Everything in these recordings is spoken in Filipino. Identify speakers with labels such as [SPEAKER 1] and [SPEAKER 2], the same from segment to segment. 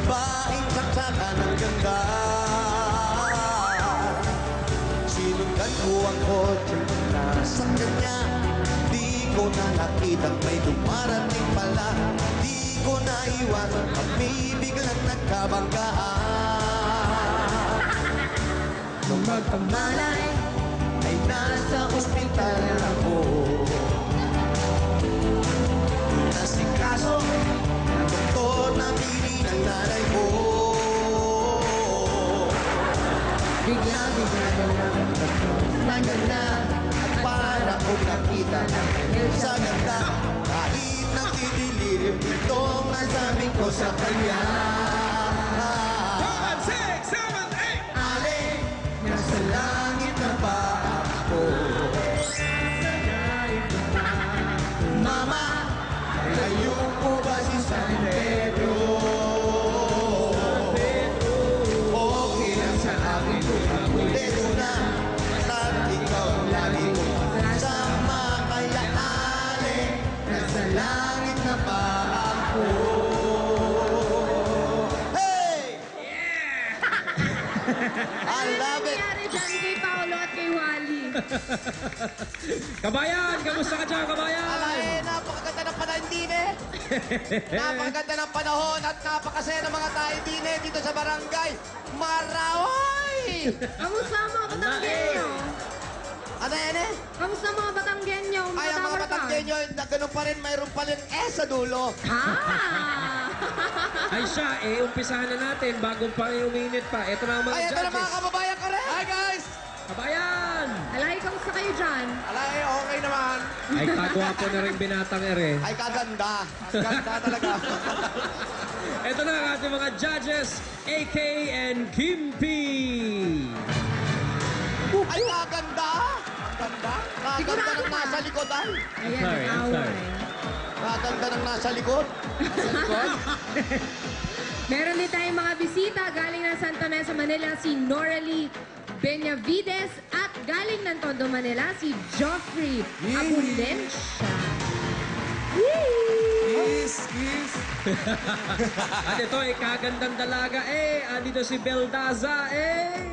[SPEAKER 1] babaeng saksakan ng ganda. Sinundan ko ang kotse na sa kanya. Di ko na nakitang may dumarating pala. Di ko na iwasan kami biglang nagkabanggaan. Nung magkamalay ay nasa ospital ako. Nasikaso na doktor na pili ng nanay ko. Bigla naganda at para kong nakita sa ganda. Kahit nagdidilim ito ang nasabi ko sa kanya.
[SPEAKER 2] 5, 6, 7, 8!
[SPEAKER 1] Alin, nasa langit na ba ako? Mama, kayo po ba si San Pedro? Okay lang sa akin kung makulit na. Basta't ikaw lagi ko kasama. Kaya alin, nasa langit na ba ako? Hey! I love it!
[SPEAKER 3] Nangyari dyan kay Paolo at kay Wally.
[SPEAKER 2] Kabayan! Kamusta ka dyan, kabayan?
[SPEAKER 1] Alay, napakaganda ng panahon din eh. Napakaganda ng panahon at napakasaya ng mga tayo din eh dito sa barangay Maraway!
[SPEAKER 3] Kamusta ang mga Batanggenyo?
[SPEAKER 1] Ano yan eh?
[SPEAKER 3] Kamusta ang mga Batanggenyo?
[SPEAKER 1] Ay, ang mga Batanggenyo, na ganun pa rin, mayroon pa rin sa dulo.
[SPEAKER 3] Ah!
[SPEAKER 2] Ay siya, umpisahan na natin bago pa uminit pa. Ito na ang mga
[SPEAKER 1] Ay, ito na
[SPEAKER 2] judges.
[SPEAKER 1] mga kababayan ko rin. Hi guys!
[SPEAKER 2] Kabayan!
[SPEAKER 3] Alay, kamusta kayo dyan?
[SPEAKER 1] Alay, okay naman.
[SPEAKER 2] Ay, kagwapo na rin binatang ere.
[SPEAKER 1] Ay, kaganda. Ang ganda talaga.
[SPEAKER 2] Ito na ang ating mga judges, AK and Kimpi.
[SPEAKER 1] Ay, kaganda. Ang ganda. Kaganda ng nasa likod ay.
[SPEAKER 3] Ayan,
[SPEAKER 2] sorry, I'm
[SPEAKER 3] nag-away.
[SPEAKER 2] sorry.
[SPEAKER 1] Kaganda ng nasa likod. Nasa likod.
[SPEAKER 3] Meron din tayong mga bisita galing ng Santa Mesa, Manila, si Noralie Benavides at galing ng Tondo, Manila, si Joffrey Abundencia.
[SPEAKER 1] Kiss.
[SPEAKER 2] At ito ay kagandang dalaga andito si Beldaza
[SPEAKER 1] Ay,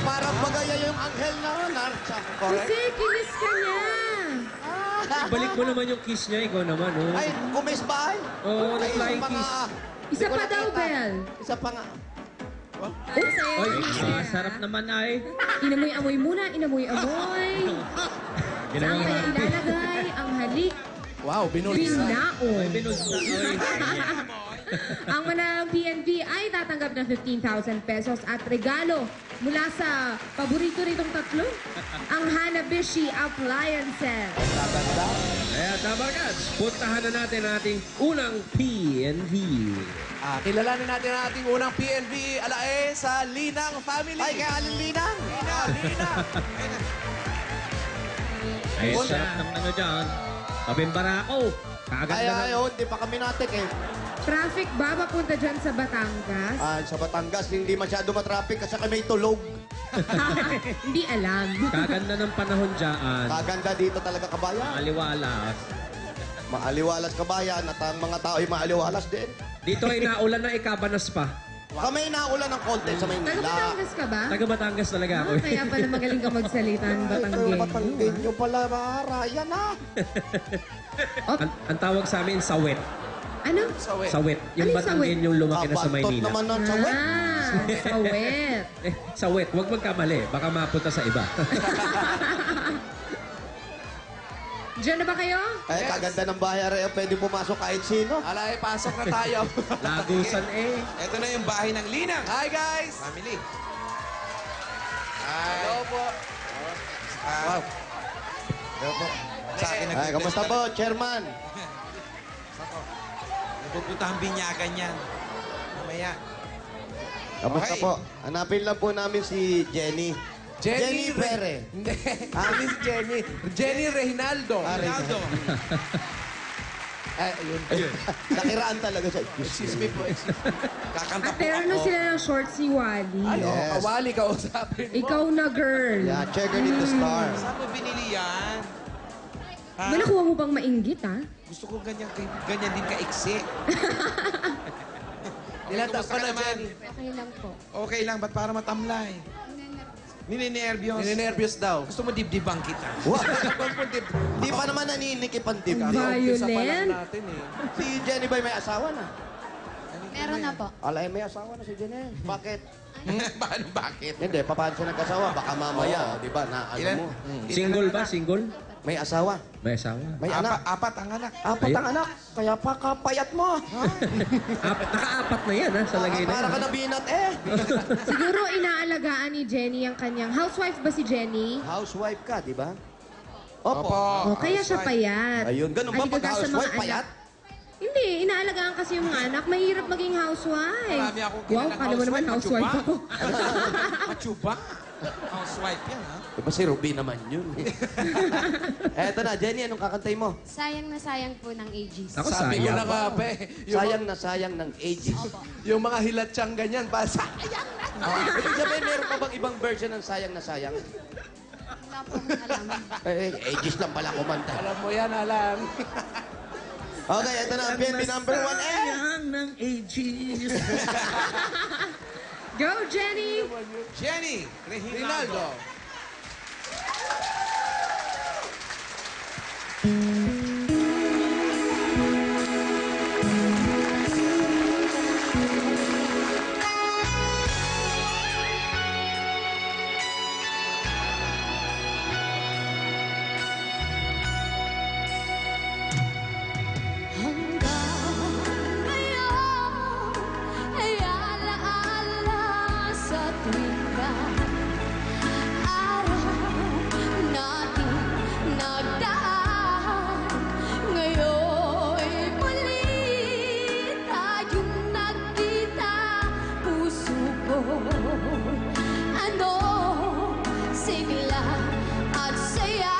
[SPEAKER 1] parang bagaya yung anghel na narcha. Correct?
[SPEAKER 3] Kasi kinis ka niya.
[SPEAKER 2] Balik mo naman yung kiss niya, ikaw naman, oh.
[SPEAKER 1] Ay, kumis ba ay?
[SPEAKER 2] Oo,
[SPEAKER 1] Ay,
[SPEAKER 2] nag-flying
[SPEAKER 1] isa pa
[SPEAKER 2] kiss.
[SPEAKER 1] nga.
[SPEAKER 3] Isa
[SPEAKER 1] Hindi ko
[SPEAKER 3] pa daw,
[SPEAKER 1] nakita.
[SPEAKER 3] Bel.
[SPEAKER 1] Isa pa nga.
[SPEAKER 3] Ano sa'yo?
[SPEAKER 2] Oy,
[SPEAKER 3] Kisera?
[SPEAKER 2] sarap naman ay.
[SPEAKER 3] Inamoy-amoy muna, inamoy-amoy. Saan kaya ilalagay ang halik?
[SPEAKER 1] Wow,
[SPEAKER 3] Binaon.
[SPEAKER 2] Binulsa, oy.
[SPEAKER 3] Ang mananang PNV ay tatanggap ng 15,000 pesos at regalo mula sa paborito nitong tatlo, ang Hanabishi Appliances.
[SPEAKER 2] Kaya, Tabarkats, puntahan na natin ang ating unang PNV.
[SPEAKER 4] Kilalanin natin ang ating unang PNV alae sa Linang Family.
[SPEAKER 1] Ay, kaya alin linang?
[SPEAKER 4] Linang.
[SPEAKER 2] Ay, sarap ng ano dyan. Kabimbarako. Kaganda
[SPEAKER 1] Kaya
[SPEAKER 2] na.
[SPEAKER 1] yun, di pa kami natik eh.
[SPEAKER 3] Traffic ba papunta dyan sa Batangas?
[SPEAKER 1] Sa Batangas, hindi masyado matraffic kasi kami tulog.
[SPEAKER 3] Hindi alam.
[SPEAKER 2] Kaganda ng panahon dyan.
[SPEAKER 1] Kaganda dito talaga kabayan.
[SPEAKER 2] Aliwalas.
[SPEAKER 1] Maaliwalas kabayan at ang mga tao ay maaliwalas din.
[SPEAKER 2] Dito ay naulan na ikabanas pa.
[SPEAKER 1] Kami naulan ng konti sa
[SPEAKER 3] Taga
[SPEAKER 1] Maynila.
[SPEAKER 3] Batangas ka ba?
[SPEAKER 2] Taga Batangas talaga ako.
[SPEAKER 3] Kaya pala magaling ka magsalita ng Batanggenyo.
[SPEAKER 1] Batanggenyo pala, Ryan ah.
[SPEAKER 2] Ang tawag sa amin, sawet.
[SPEAKER 3] Ano?
[SPEAKER 2] Sawet. Yung
[SPEAKER 3] Ano yung
[SPEAKER 2] Batanggen yung lumaki na sa
[SPEAKER 1] Abantot
[SPEAKER 2] Maynila.
[SPEAKER 1] naman nun sa wet.
[SPEAKER 3] Sawet.
[SPEAKER 2] Sawet. Huwag magkamali. Baka mapunta sa iba.
[SPEAKER 3] Diyan na ba kayo?
[SPEAKER 1] Ay, kaganda ng bahay rin. Pwede pumasok kahit sino.
[SPEAKER 4] Alae, pasok na tayo.
[SPEAKER 2] Lagusan
[SPEAKER 4] Ito na yung bahay ng Linang. Hi, guys. Family. Hi. Hello po. Wow. Hello po. Sa akin
[SPEAKER 1] Ay, kamusta po, Chairman?
[SPEAKER 4] Napupunta ang binyagan yan. Mamaya.
[SPEAKER 1] Kamusta
[SPEAKER 4] Okay.
[SPEAKER 1] po? Hanapin lang po namin si Jenny. Jenny Pere.
[SPEAKER 4] Hindi. Hindi si Jenny. Jenny Reynaldo.
[SPEAKER 1] Reynaldo.
[SPEAKER 4] Ayun.
[SPEAKER 1] Nakiraan talaga siya.
[SPEAKER 4] Excuse me po. Kakanta
[SPEAKER 3] At
[SPEAKER 4] po
[SPEAKER 3] meron
[SPEAKER 4] ako.
[SPEAKER 3] na sila ng shorts ni Wally.
[SPEAKER 4] Ano?
[SPEAKER 1] Yes.
[SPEAKER 4] Kawali ka usapin mo.
[SPEAKER 3] Ikaw na girl.
[SPEAKER 1] Yeah, checker dito star.
[SPEAKER 4] Saan mo binili yan? Ha?
[SPEAKER 3] May nakuha mo bang mainggit, ha?
[SPEAKER 4] Gusto ko ganyan din kaiksi. Ilan taon
[SPEAKER 5] kumusta
[SPEAKER 4] ka
[SPEAKER 5] ka
[SPEAKER 4] na,
[SPEAKER 5] naman?
[SPEAKER 4] Jenny?
[SPEAKER 3] Okay lang po.
[SPEAKER 5] Okay lang, ba't para matamlay? Ninenervyos.
[SPEAKER 4] Ninenervyos daw.
[SPEAKER 5] Gusto mo dibdibang kita.
[SPEAKER 1] Di pa naman naninikip ang dibdib.
[SPEAKER 4] Umpisa pa lang
[SPEAKER 3] Violent.
[SPEAKER 4] natin eh.
[SPEAKER 1] Si Jenny ba may asawa na?
[SPEAKER 6] Meron na po.
[SPEAKER 1] Alay, may asawa na si Jenny. Bakit?
[SPEAKER 5] Paano, bakit?
[SPEAKER 1] Hindi, paano siya nagkasawa? Baka mamaya, di ba, na ano
[SPEAKER 5] Ilan?
[SPEAKER 1] mo.
[SPEAKER 2] Single ba? Single?
[SPEAKER 1] May asawa.
[SPEAKER 2] May asawa.
[SPEAKER 1] May anak.
[SPEAKER 5] Apat ang anak.
[SPEAKER 1] Apat ang anak. Kaya pa kapayat mo.
[SPEAKER 2] Nakaapat na yan, ha? Sa lagay na
[SPEAKER 1] Para
[SPEAKER 2] yan.
[SPEAKER 1] ka na binat eh.
[SPEAKER 3] Siguro inaalagaan ni Jenny ang kanyang... Housewife ba si Jenny?
[SPEAKER 1] Housewife ka, di ba?
[SPEAKER 5] Opo.
[SPEAKER 3] O, kaya siya payat.
[SPEAKER 1] Ayun, ganun ba pag
[SPEAKER 3] Aligaga sa mga
[SPEAKER 1] housewife,
[SPEAKER 3] anak.
[SPEAKER 1] payat?
[SPEAKER 3] Hindi, inaalagaan kasi yung mga anak. Mahirap maging housewife.
[SPEAKER 5] Marami akong
[SPEAKER 3] Wow,
[SPEAKER 5] kilalang
[SPEAKER 3] kala mo naman
[SPEAKER 5] housewife,
[SPEAKER 3] housewife ako.
[SPEAKER 5] Machuba. Housewife yan, ha?
[SPEAKER 1] Di ba si Ruby naman yun? Eto na, Jenny, anong kakantay mo?
[SPEAKER 6] Sayang na sayang po ng ages.
[SPEAKER 2] Ako
[SPEAKER 4] Sabi ko
[SPEAKER 2] sayang.
[SPEAKER 4] na nga, pe.
[SPEAKER 1] Sayang na sayang ng ages.
[SPEAKER 4] Yung mga hilatsang ganyan, pa sayang na.
[SPEAKER 1] Ibig sabihin, meron pa bang ibang version ng sayang na sayang?
[SPEAKER 6] Wala po akong alam.
[SPEAKER 1] Ages lang pala kumanta.
[SPEAKER 4] Alam mo yan, alam.
[SPEAKER 1] Okay, ito na ang PNP number 1 eh.
[SPEAKER 2] Sayang ng ages.
[SPEAKER 3] Go, Jenny!
[SPEAKER 5] Jenny Reginaldo.
[SPEAKER 6] Hanggang ngayon ay alaala sa tuwing araw natin nagdaan. Ngayon'y muli tayong nagkita. Puso ko, ano, sigla at saya.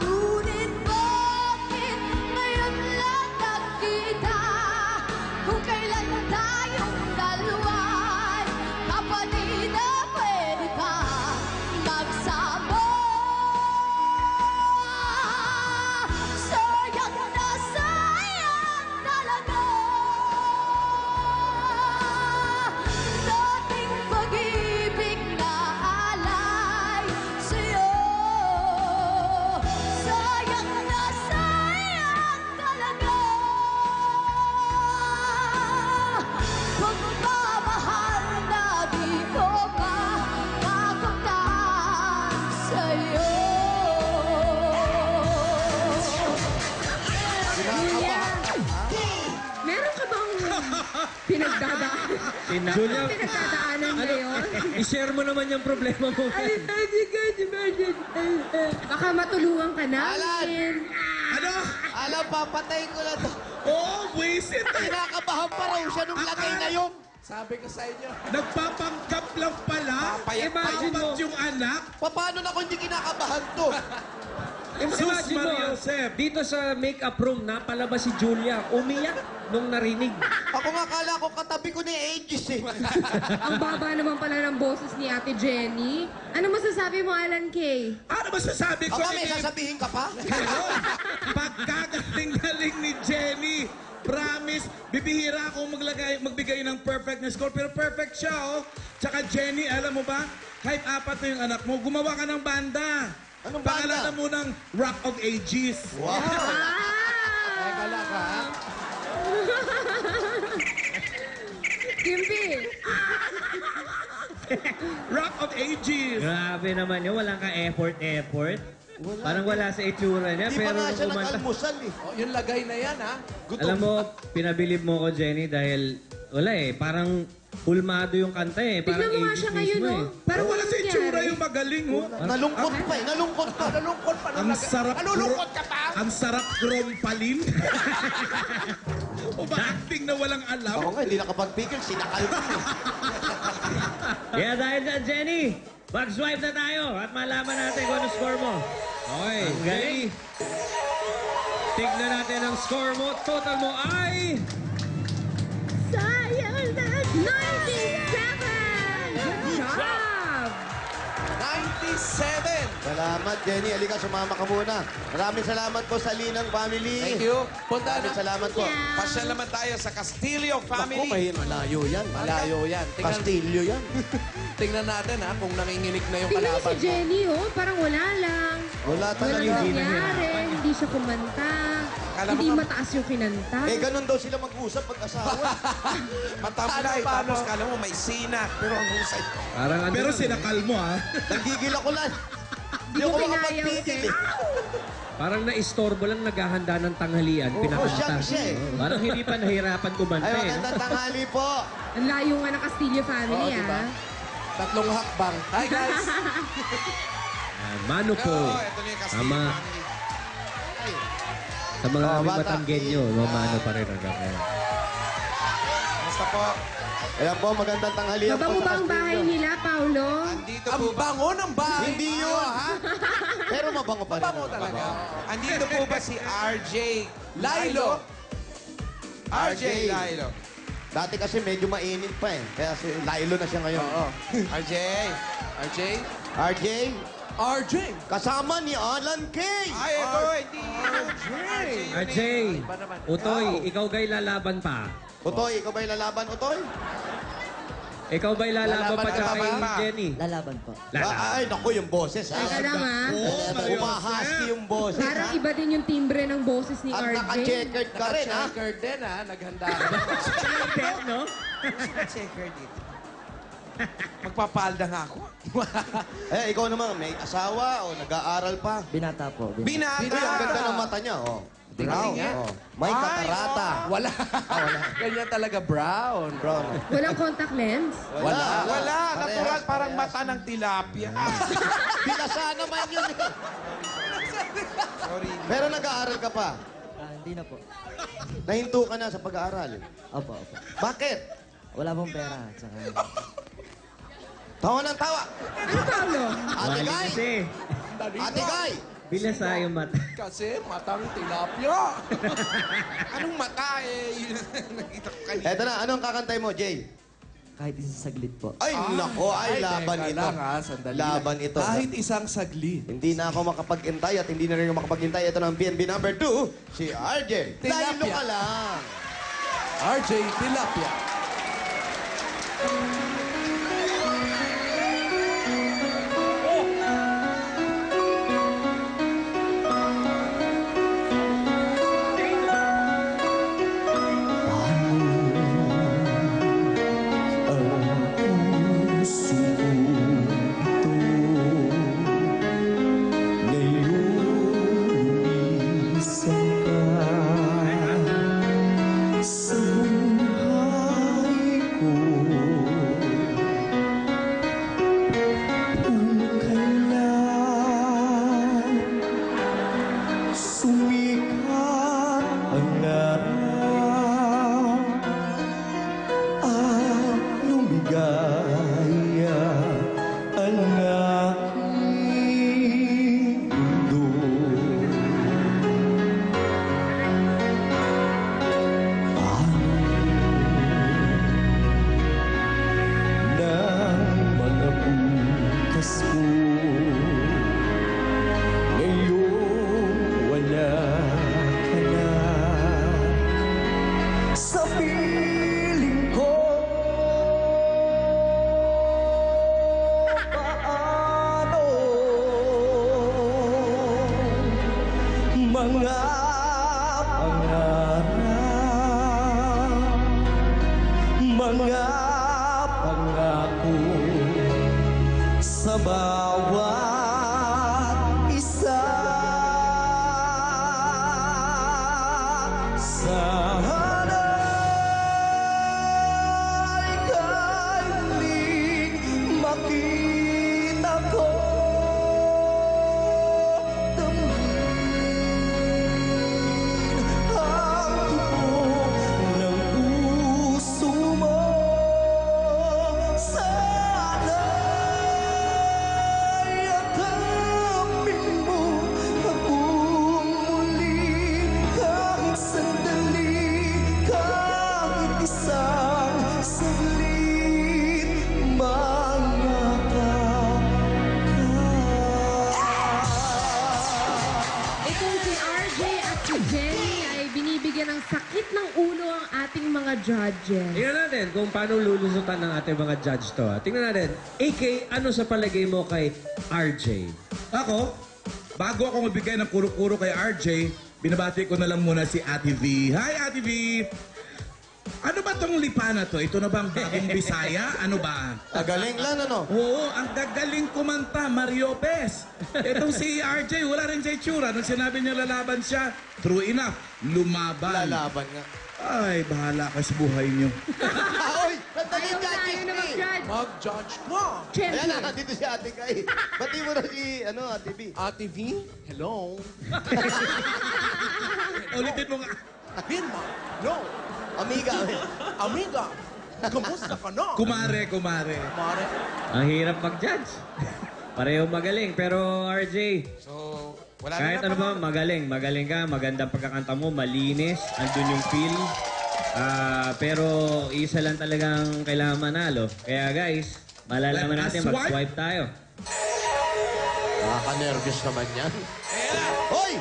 [SPEAKER 6] Ngunit bakit ngayon lang nagkita? Kung kailan tayong dalawa'y kapatid na pwede pa magsama. Sayang na sayang talaga dating pag-ibig na alay sa'yo. Sayang na sayang talaga pagmamahal na di ko makakamtan sa'yo.
[SPEAKER 3] Julia! Meron ka bang pinagdadaanan?
[SPEAKER 2] Julia,
[SPEAKER 3] Pinagdadaanan
[SPEAKER 2] ano,
[SPEAKER 3] ngayon?
[SPEAKER 2] i-share mo naman yung problema mo.
[SPEAKER 3] Baka matulungan ka namin.
[SPEAKER 5] Ano?
[SPEAKER 1] Alam, papatayin ko na to.
[SPEAKER 5] Oo, buwisit.
[SPEAKER 1] Kinakabahan pa raw siya nung lagay na yun.
[SPEAKER 4] Sabi ko sa inyo.
[SPEAKER 5] Nagpapanggap lang pala.
[SPEAKER 2] Imagine mo.
[SPEAKER 5] Yung anak.
[SPEAKER 1] Paano na kung hindi kinakabahan to?
[SPEAKER 2] Imagine mo,
[SPEAKER 5] Maria Josep.
[SPEAKER 2] dito sa makeup room, napalabas si Julia. Umiyak nung narinig.
[SPEAKER 1] Ako nga kala ko katabi ko ni Aegis eh.
[SPEAKER 3] Ang baba naman pala ng boses ni Ate Jenny. Ano masasabi mo, Alan Kay?
[SPEAKER 5] Ano masasabi ko?
[SPEAKER 1] Aba, may sasabihin ka pa?
[SPEAKER 5] Pagkagaling-galing ni Jenny. Promise, bibihira akong magbigay ng perfect na score. Pero perfect siya, oh. Tsaka Jenny, alam mo ba? Kahit apat na yung anak mo, gumawa ka ng banda.
[SPEAKER 1] Anong banda?
[SPEAKER 5] Pangalanan mo ng Rock of Ages.
[SPEAKER 1] Wow!
[SPEAKER 4] Kala ka, ha?
[SPEAKER 3] Kimpi!
[SPEAKER 5] Rock of Ages.
[SPEAKER 2] Grabe naman yun, walang ka-effort. Parang wala sa itsura niya,
[SPEAKER 1] Di pa
[SPEAKER 2] pero
[SPEAKER 1] nga
[SPEAKER 2] nung
[SPEAKER 1] siya
[SPEAKER 2] kumanta...
[SPEAKER 1] nag-almusal eh.
[SPEAKER 4] Oh, yung lagay na yan, ha?
[SPEAKER 2] Alam mo, pinabilib mo ko, Jenny, dahil wala eh, parang hulmado yung kanta eh. Parang
[SPEAKER 3] Tignan mo nga
[SPEAKER 2] 80s
[SPEAKER 3] siya ngayon,
[SPEAKER 2] mismo
[SPEAKER 3] no?
[SPEAKER 2] eh.
[SPEAKER 5] Pero wala sa itsura
[SPEAKER 3] nangyari?
[SPEAKER 5] yung magaling, oh.
[SPEAKER 1] Nalungkot pa eh, nalungkot pa.
[SPEAKER 4] Nalungkot pa
[SPEAKER 5] Ang sarap
[SPEAKER 4] Nalulungkot ka pa?
[SPEAKER 5] Ang sarap krompalin. Umaacting na walang alam.
[SPEAKER 1] Ako nga, hindi nakapagpigil, sinakal ko eh.
[SPEAKER 2] Kaya dahil dyan, Jenny, mag-swipe na tayo at malaman natin kung ano score mo.
[SPEAKER 5] Okay,
[SPEAKER 2] Ang galing. Tignan natin ang score mo. Total mo ay...
[SPEAKER 3] Sayang na 97! Good job!
[SPEAKER 4] 97!
[SPEAKER 1] Salamat, Jenny. Halika, sumama ka muna. Maraming salamat po sa Linang family.
[SPEAKER 4] Thank you. Punta na.
[SPEAKER 1] Maraming salamat po.
[SPEAKER 7] Pasyal naman tayo sa Castillo
[SPEAKER 1] Ako,
[SPEAKER 7] family.
[SPEAKER 1] malayo yan.
[SPEAKER 4] Malayo yan. Tingnan,
[SPEAKER 1] Castillo yan.
[SPEAKER 4] tingnan natin ha, kung nanginginig na yung
[SPEAKER 3] Tingnan mo
[SPEAKER 4] kalaban
[SPEAKER 3] si Jenny, oh. Parang wala lang.
[SPEAKER 1] Wala talaga.
[SPEAKER 3] Walang nangyari. Hindi siya kumanta.
[SPEAKER 7] Kala mo
[SPEAKER 3] Hindi
[SPEAKER 7] ka-
[SPEAKER 3] mataas yung kinanta.
[SPEAKER 1] Eh, ganun daw sila mag-usap pag-asawa.
[SPEAKER 7] Matamlay,
[SPEAKER 4] Paano?
[SPEAKER 7] tapos kala mo may sinat. Pero ang husay.
[SPEAKER 2] Parang ano
[SPEAKER 5] Pero
[SPEAKER 2] lang,
[SPEAKER 5] sinakal mo, ha?
[SPEAKER 1] Nagigil ako lang.
[SPEAKER 3] Hindi ko pinayang
[SPEAKER 1] makapagpigil eh.
[SPEAKER 2] Parang na-istorbo lang naghahanda ng tanghalian,
[SPEAKER 1] Oo,
[SPEAKER 2] pinakanta.
[SPEAKER 1] siya eh.
[SPEAKER 2] Parang hindi pa nahirapan kumanta
[SPEAKER 1] Ay,
[SPEAKER 2] eh.
[SPEAKER 1] magandang tanghali po.
[SPEAKER 3] Ang layo nga ng Castillo family,
[SPEAKER 4] Oo, diba?
[SPEAKER 3] ah.
[SPEAKER 4] Tatlong hakbang. Hi guys!
[SPEAKER 2] Mano po.
[SPEAKER 7] Oo, ito na yung Castillo
[SPEAKER 2] Ama,
[SPEAKER 7] family.
[SPEAKER 2] sa mga
[SPEAKER 1] Oh,
[SPEAKER 2] aming
[SPEAKER 1] bata.
[SPEAKER 2] Batanggenyo, mamano pa rin hanggang ngayon.
[SPEAKER 7] Basta po,
[SPEAKER 1] Ayan po, magandang tanghali po
[SPEAKER 3] Mabango
[SPEAKER 1] sa
[SPEAKER 3] ba ang bahay
[SPEAKER 1] Castillo.
[SPEAKER 3] nila, Paulo?
[SPEAKER 7] andito
[SPEAKER 4] Ang
[SPEAKER 7] po ba?
[SPEAKER 4] bango ng bahay.
[SPEAKER 1] Hindi yun. Pero mabango pa rin.
[SPEAKER 4] Mabango talaga.
[SPEAKER 7] Andito po ba si RJ
[SPEAKER 4] Lilo.
[SPEAKER 7] RJ Lilo.
[SPEAKER 1] Dati kasi medyo mainit pa eh. Kaya si Lilo na siya ngayon.
[SPEAKER 4] Oo.
[SPEAKER 7] RJ.
[SPEAKER 4] RJ?
[SPEAKER 1] RJ,
[SPEAKER 4] RJ!
[SPEAKER 1] kasama ni Alan Kay.
[SPEAKER 7] Ay, ito, hindi.
[SPEAKER 2] RJ, Utoy, ikaw ga'y lalaban pa.
[SPEAKER 1] Utoy, ikaw ba'y lalaban, Utoy?
[SPEAKER 2] Ikaw ba'y lalaban
[SPEAKER 4] Lalaban
[SPEAKER 2] pa
[SPEAKER 4] ka
[SPEAKER 2] kay
[SPEAKER 7] ba?
[SPEAKER 2] Jenny?
[SPEAKER 8] Lalaban po.
[SPEAKER 1] Ay, naku, yung boses.
[SPEAKER 3] Teka lang, ah.
[SPEAKER 1] Umahusky yung boses.
[SPEAKER 3] Parang iba din yung timbre ng boses ni
[SPEAKER 1] At
[SPEAKER 3] RJ.
[SPEAKER 1] naka-checkered ka rin, ha?
[SPEAKER 4] Naka-checker din ha. Naghanda ka.
[SPEAKER 2] Bet, no?
[SPEAKER 7] Checker dito. Magpapalda nga ako.
[SPEAKER 1] Eh, ikaw naman, may asawa o nag-aaral pa?
[SPEAKER 8] Binata po.
[SPEAKER 7] Binata.
[SPEAKER 1] Hindi, ang ganda ng mata niya, oh. Brown,
[SPEAKER 7] Tingnan.
[SPEAKER 1] oh. May katarata.
[SPEAKER 4] Wala. Ganyan talaga brown.
[SPEAKER 1] Brown.
[SPEAKER 3] Walang contact lens?
[SPEAKER 7] Wala.
[SPEAKER 1] Parehas,
[SPEAKER 7] Natural, parang
[SPEAKER 1] parehas.
[SPEAKER 7] mata ng tilapia.
[SPEAKER 1] Bilasa naman yun. eh.
[SPEAKER 7] Sorry.
[SPEAKER 1] Pero nag-aaral ka pa.
[SPEAKER 8] Hindi na po.
[SPEAKER 1] Nahinto ka na sa pag-aaral.
[SPEAKER 8] Opo, opo.
[SPEAKER 1] Bakit?
[SPEAKER 8] Wala pong pera. Tsaka,
[SPEAKER 1] Tawa ng tawa.
[SPEAKER 3] Ano, Paulo?
[SPEAKER 1] Ate
[SPEAKER 2] Wali
[SPEAKER 1] Guy!
[SPEAKER 2] kasi.
[SPEAKER 1] Ate Guy!
[SPEAKER 2] Bilasa yung mata.
[SPEAKER 4] Kasi matang tilapia.
[SPEAKER 7] Anong mata eh? Yun ang nakita ko kanina.
[SPEAKER 1] Eto na, anong kakantay mo, Jay?
[SPEAKER 8] kahit isang saglit po.
[SPEAKER 1] Ay, nako, ay, laban
[SPEAKER 4] teka
[SPEAKER 1] ito.
[SPEAKER 4] lang, sandali
[SPEAKER 1] Laban
[SPEAKER 4] lang.
[SPEAKER 1] ito.
[SPEAKER 4] Kahit isang saglit.
[SPEAKER 1] Hindi na ako makapag-intay at hindi na rin ako makapag-intay. Ito na ang PNB number 2, si RJ.
[SPEAKER 4] Tilapia.
[SPEAKER 1] Dahil ka lang.
[SPEAKER 4] RJ Tilapia.
[SPEAKER 3] judges.
[SPEAKER 2] Tingnan natin kung paano lulusutan ng ating mga judge to. Tingnan natin. AK, ano sa palagay mo kay RJ?
[SPEAKER 5] Ako, bago ako magbigay ng kuro-kuro kay RJ, binabati ko na lang muna si Ate V. Hi, Ate V! Ano ba tong lipa na to? Ito na bang bagong Bisaya? Ano ba?
[SPEAKER 1] Galing lang, ano?
[SPEAKER 5] Oo, ang gagaling kumanta, Mario Pes. Itong si RJ, wala rin siya itsura. Nung sinabi niya lalaban siya, true enough, lumaban.
[SPEAKER 1] Lalaban nga.
[SPEAKER 5] Ay, bahala ka sa buhay niyo.
[SPEAKER 1] Oy! Nandali
[SPEAKER 3] Ayaw na,
[SPEAKER 1] judges
[SPEAKER 3] ayaw na
[SPEAKER 1] ni!
[SPEAKER 3] mag-judge.
[SPEAKER 4] Mag-judge na.
[SPEAKER 1] Ayan
[SPEAKER 3] Champion.
[SPEAKER 1] na, dito si Ate Kay. Bati mo na si, Ate B.
[SPEAKER 4] Ate V, hello.
[SPEAKER 5] Ulitin mo nga.
[SPEAKER 4] Vilma, no.
[SPEAKER 1] Amiga.
[SPEAKER 4] Amiga, kamusta ka na?
[SPEAKER 5] Kumare.
[SPEAKER 4] Mare.
[SPEAKER 2] Ang hirap mag-judge. Pareho magaling. Pero RJ,
[SPEAKER 7] So, wala
[SPEAKER 2] kahit ano ba, magaling. Magaling ka, magandang pagkakanta mo, malinis, andun yung feel. Pero isa lang talagang kailangan manalo. Kaya guys, malalaman
[SPEAKER 5] Let us
[SPEAKER 2] natin,
[SPEAKER 5] swipe.
[SPEAKER 2] mag-swipe tayo.
[SPEAKER 1] Nakaka-nervous naman yan. Hoy!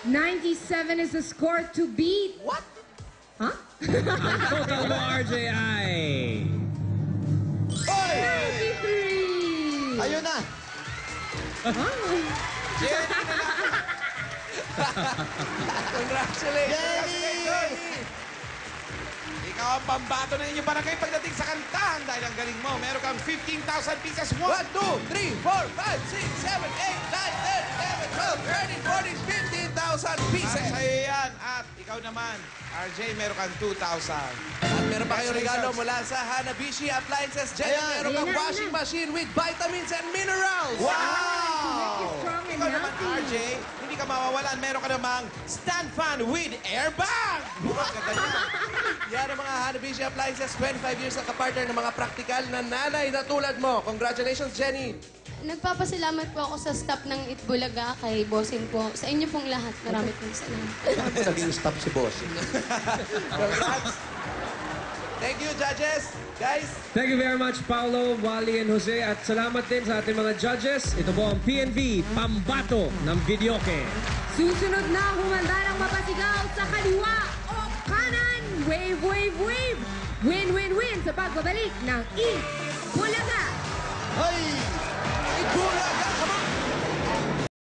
[SPEAKER 3] 97 is the score to beat.
[SPEAKER 4] What?
[SPEAKER 3] Huh?
[SPEAKER 2] Ang total mo, RJ, ay...
[SPEAKER 1] Hoy!
[SPEAKER 3] 93!
[SPEAKER 1] Ayun na!
[SPEAKER 4] Congratulations.
[SPEAKER 1] Jenny!
[SPEAKER 7] Ikaw ang pambato na ninyo barangay pagdating sa kantahan dahil ang galing mo. Meron kang 15,000 pieces.
[SPEAKER 4] 1, 2, 3, 4, 5, 6, 7, 8, 9, 10, 11, 12, 13, 14, 15,000 pieces.
[SPEAKER 7] Para sa'yo yan. At ikaw naman, RJ, meron kang 2,000.
[SPEAKER 4] At meron pa kayong regalo mula sa Hanabishi Appliances. Jenny,
[SPEAKER 1] Ayan.
[SPEAKER 4] meron kang
[SPEAKER 3] Ayan na,
[SPEAKER 4] washing
[SPEAKER 3] ayan na.
[SPEAKER 4] machine with vitamins and minerals.
[SPEAKER 1] Wow!
[SPEAKER 3] Strong and
[SPEAKER 7] Ikaw naman,
[SPEAKER 3] healthy.
[SPEAKER 7] RJ, hindi ka mawawalan. Meron ka namang stand fan with airbag. Ang ganda niya.
[SPEAKER 4] Yan ang mga Hanabishi Appliances. 25 years na kapartner ng mga praktikal na nanay na tulad mo. Congratulations, Jenny.
[SPEAKER 6] Nagpapasalamat po ako sa staff ng Itbulaga, kay Bossing po. Sa inyo pong lahat, marami pong salamat.
[SPEAKER 1] Paano naging stop si boss?
[SPEAKER 4] Congrats. Thank you, judges. Guys,
[SPEAKER 2] Thank you very much, Paolo, Wally, and Jose. At salamat din sa ating mga judges. Ito po ang PNV Pambato ng Videoke.
[SPEAKER 3] Susunod na humanda ng mapasigaw sa kaliwa o kanan. Wave, wave, wave. Win, win, win sa pagbabalik ng Itbulaga.
[SPEAKER 1] Hoy!
[SPEAKER 4] Itbulaga!